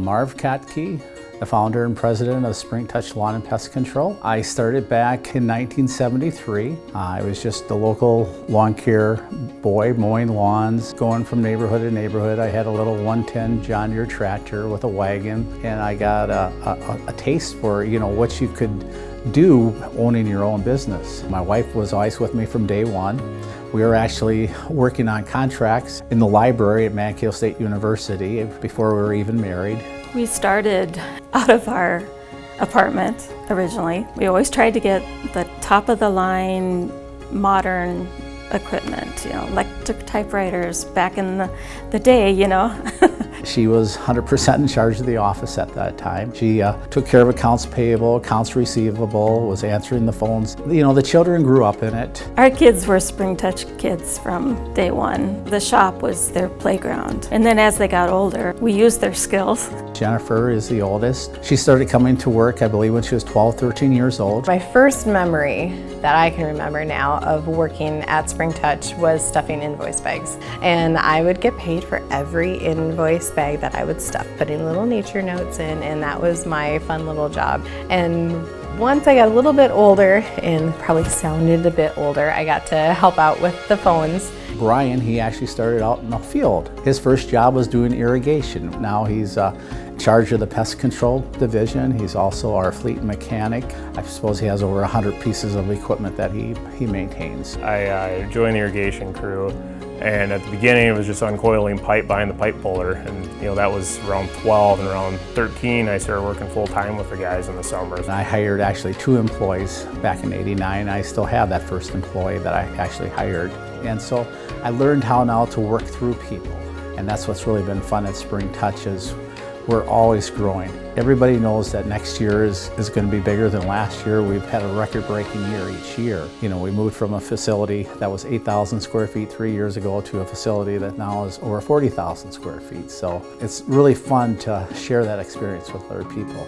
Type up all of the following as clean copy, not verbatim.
Marv Katke, the founder and president of Spring Touch Lawn and Pest Control. I started back in 1973. I was just a local lawn care boy mowing lawns, going from neighborhood to neighborhood. I had a little 110 John Deere tractor with a wagon, and I got a taste for what you could do owning your own business. My wife was always with me from day one. We were actually working on contracts in the library at Mankeel State University before we were even married. We started out of our apartment originally. We always tried to get the top of the line modern equipment, electric typewriters back in the day, She was 100% in charge of the office at that time. She took care of accounts payable, accounts receivable, was answering the phones. The children grew up in it. Our kids were Spring Touch kids from day one. The shop was their playground. And then as they got older, we used their skills. Jennifer is the oldest. She started coming to work, I believe, when she was 12, 13 years old. My first memory that I can remember now of working at Spring Touch was stuffing invoice bags. And I would get paid for every invoice bag that I would stuff, putting little nature notes in, and that was my fun little job. And once I got a little bit older and probably sounded a bit older, I got to help out with the phones. Brian, he actually started out in the field. His first job was doing irrigation. Now he's in charge of the pest control division. He's also our fleet mechanic. I suppose he has over 100 pieces of equipment that he maintains. I joined the irrigation crew, and at the beginning it was just uncoiling pipe behind the pipe puller, and that was around 12, and around 13 I started working full time with the guys in the summers. I hired actually 2 employees back in '89. I still have that first employee that I actually hired. And so I learned how now to work through people. And that's what's really been fun at Spring Touch is we're always growing. Everybody knows that next year is going to be bigger than last year. We've had a record-breaking year each year. We moved from a facility that was 8,000 square feet 3 years ago to a facility that now is over 40,000 square feet. So it's really fun to share that experience with other people.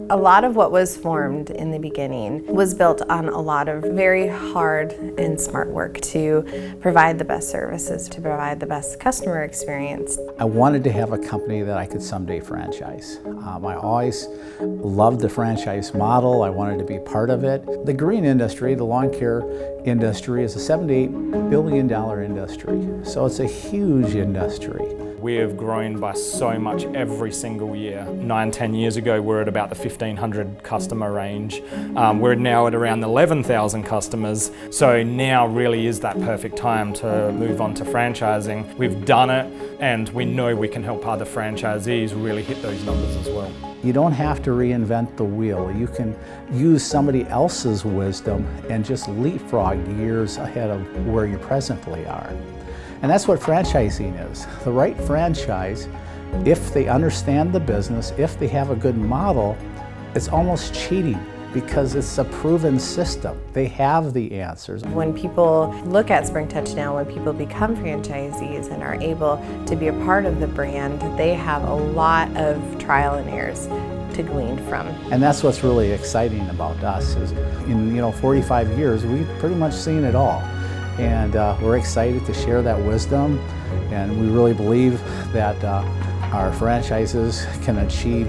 A lot of what was formed in the beginning was built on a lot of very hard and smart work to provide the best services, to provide the best customer experience. I wanted to have a company that I could someday franchise. I always loved the franchise model. I wanted to be part of it. The green industry, the lawn care industry, is a $7 to $8 billion industry. So it's a huge industry. We have grown by so much every single year. 9-10 years ago, we're at about the 1,500 customer range. We're now at around 11,000 customers. So now really is that perfect time to move on to franchising. We've done it, and we know we can help other franchisees really hit those numbers as well. You don't have to reinvent the wheel. You can use somebody else's wisdom and just leapfrog years ahead of where you presently are. And that's what franchising is. The right franchise, if they understand the business, if they have a good model, it's almost cheating because it's a proven system. They have the answers. When people look at Spring Touch now, when people become franchisees and are able to be a part of the brand, they have a lot of trial and errors to glean from. And that's what's really exciting about us is in 45 years, we've pretty much seen it all. And we're excited to share that wisdom, and we really believe that our franchises can achieve,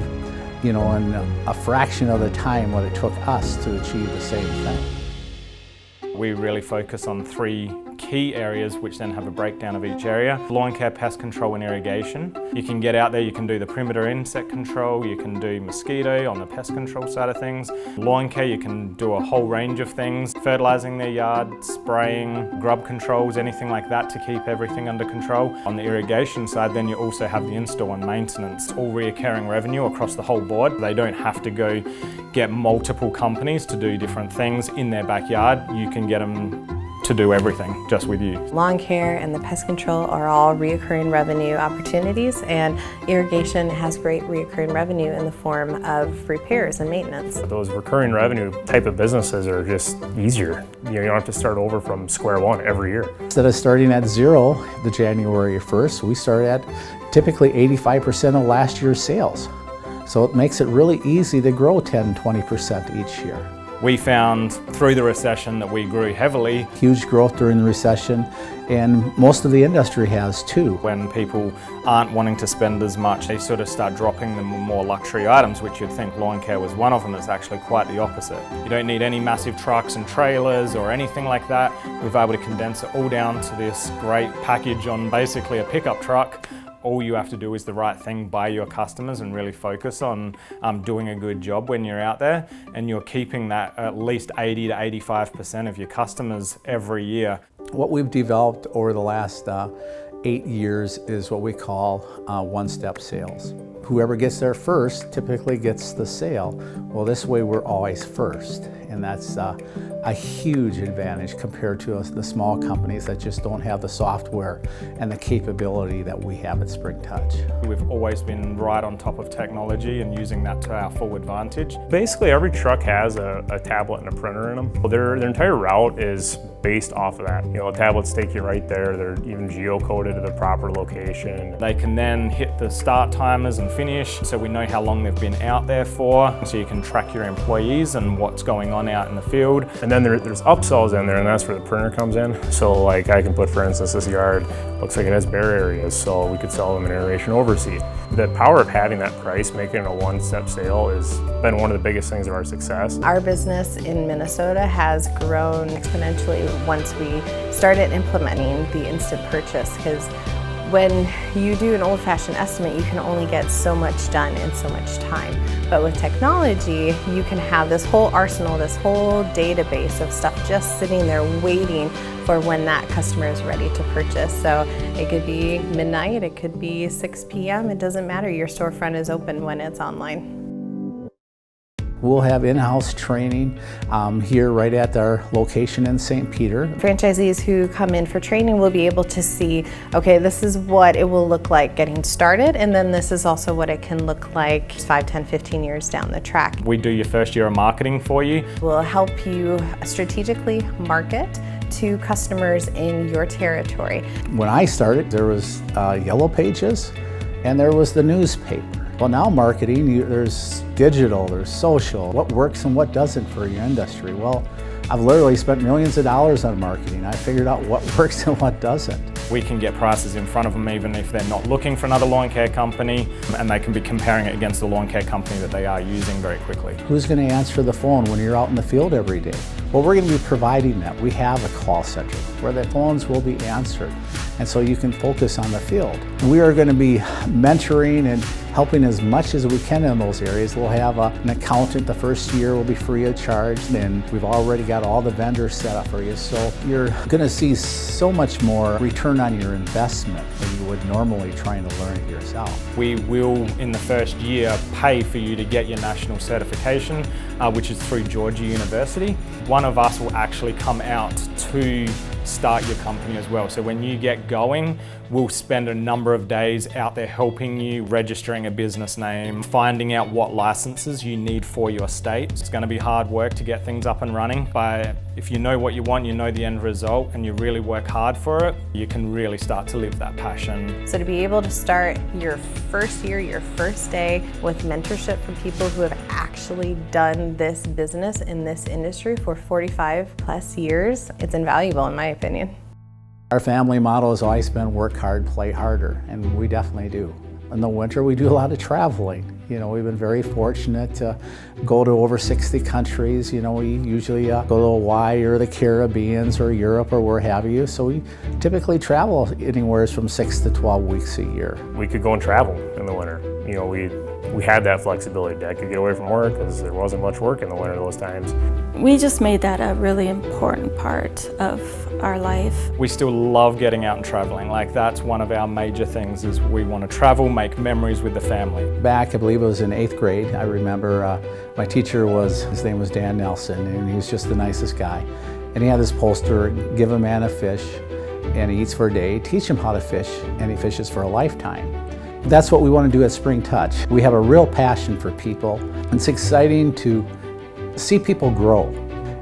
in a fraction of the time what it took us to achieve the same thing. We really focus on 3 key areas which then have a breakdown of each area. Lawn care, pest control and irrigation. You can get out there, you can do the perimeter insect control, you can do mosquito on the pest control side of things. Lawn care, you can do a whole range of things. Fertilizing their yard, spraying, grub controls, anything like that to keep everything under control. On the irrigation side then you also have the install and maintenance, all reoccurring revenue across the whole board. They don't have to go get multiple companies to do different things in their backyard. You can get them to do everything just with you. Lawn care and the pest control are all reoccurring revenue opportunities, and irrigation has great reoccurring revenue in the form of repairs and maintenance. Those recurring revenue type of businesses are just easier. You don't have to start over from square one every year. Instead of starting at 0 the January 1st, we start at typically 85% of last year's sales. So it makes it really easy to grow 10-20% each year. We found through the recession that we grew heavily. Huge growth during the recession, and most of the industry has too. When people aren't wanting to spend as much, they sort of start dropping the more luxury items, which you'd think lawn care was one of them. It's actually quite the opposite. You don't need any massive trucks and trailers or anything like that. We've been able to condense it all down to this great package on basically a pickup truck. All you have to do is the right thing by your customers and really focus on doing a good job when you're out there, and you're keeping that at least 80 to 85% of your customers every year. What we've developed over the last 8 years is what we call one-step sales. Whoever gets there first typically gets the sale. Well, this way we're always first, and that's a huge advantage compared to the small companies that just don't have the software and the capability that we have at Spring Touch. We've always been right on top of technology and using that to our full advantage. Basically, every truck has a tablet and a printer in them. Their entire route is based off of that. You know, tablets take you right there. They're even geocoded to the proper location. They can then hit the start timers and finish, so we know how long they've been out there for, so you can track your employees and what's going on out in the field. And then there's upsells in there, and that's where the printer comes in. So like I can put, for instance, this yard looks like it has bare areas, so we could sell them an aeration overseat. The power of having that price, making it a one-step sale, has been one of the biggest things of our success. Our business in Minnesota has grown exponentially once we started implementing the instant purchase, because when you do an old-fashioned estimate, you can only get so much done in so much time. But with technology, you can have this whole arsenal, this whole database of stuff just sitting there waiting for when that customer is ready to purchase. So it could be midnight, it could be 6 p.m., it doesn't matter. Your storefront is open when it's online. We'll have in-house training here right at our location in St. Peter. Franchisees who come in for training will be able to see, okay, this is what it will look like getting started, and then this is also what it can look like 5, 10, 15 years down the track. We do your first year of marketing for you. We'll help you strategically market to customers in your territory. When I started, there was Yellow Pages and there was the newspaper. Well, now marketing, there's digital, there's social. What works and what doesn't for your industry? Well, I've literally spent millions of dollars on marketing. I figured out what works and what doesn't. We can get prices in front of them even if they're not looking for another lawn care company, and they can be comparing it against the lawn care company that they are using very quickly. Who's going to answer the phone when you're out in the field every day? Well, we're going to be providing that. We have a call center where the phones will be answered, and so you can focus on the field. We are going to be mentoring and helping as much as we can in those areas. We'll have an accountant the first year will be free of charge, and we've already got all the vendors set up for you. So you're going to see so much more return on your investment than you would normally trying to learn it yourself. We will, in the first year, pay for you to get your national certification, which is through Georgia University. One of us will actually come out to start your company as well. So when you get going, we'll spend a number of days out there helping you, registering a business name, finding out what licenses you need for your state. It's going to be hard work to get things up and running, but if you know what you want, you know the end result, and you really work hard for it, you can really start to live that passion. So to be able to start your first year, your first day with mentorship from people who have actually done this business in this industry for 45 plus years, it's invaluable in my opinion. Our family motto has always been work hard, play harder, and we definitely do. In the winter, we do a lot of traveling. You know, we've been very fortunate to go to over 60 countries. You know, we usually go to Hawaii or the Caribbean or Europe or where have you. So we typically travel anywhere from 6 to 12 weeks a year. We could go and travel in the winter. You know, we had that flexibility. Dad could get away from work because there wasn't much work in the winter those times. We just made that a really important part of our life. We still love getting out and traveling. Like, that's one of our major things, is we want to travel, make memories with the family. Back, I believe it was in 8th grade, I remember my teacher his name was Dan Nelson, and he was just the nicest guy. And he had this poster, give a man a fish, and he eats for a day, teach him how to fish, and he fishes for a lifetime. That's what we want to do at Spring Touch. We have a real passion for people. It's exciting to see people grow.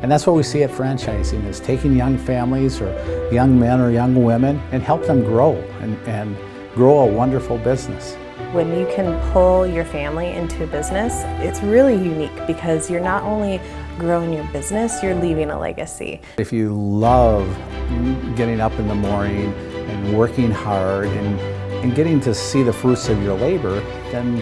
And that's what we see at franchising, is taking young families or young men or young women and help them grow and grow a wonderful business. When you can pull your family into a business, it's really unique because you're not only growing your business, you're leaving a legacy. If you love getting up in the morning and working hard and getting to see the fruits of your labor, then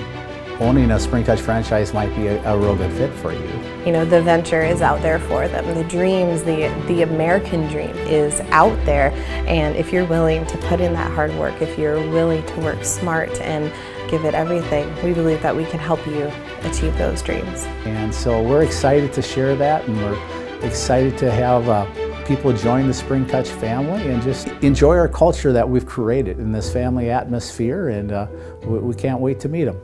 owning a Spring Touch franchise might be a real good fit for you. You know, the venture is out there for them. The dreams, the American dream is out there. And if you're willing to put in that hard work, if you're willing to work smart and give it everything, we believe that we can help you achieve those dreams. And so we're excited to share that, and we're excited to have people join the Spring Touch family and just enjoy our culture that we've created in this family atmosphere, and we can't wait to meet them.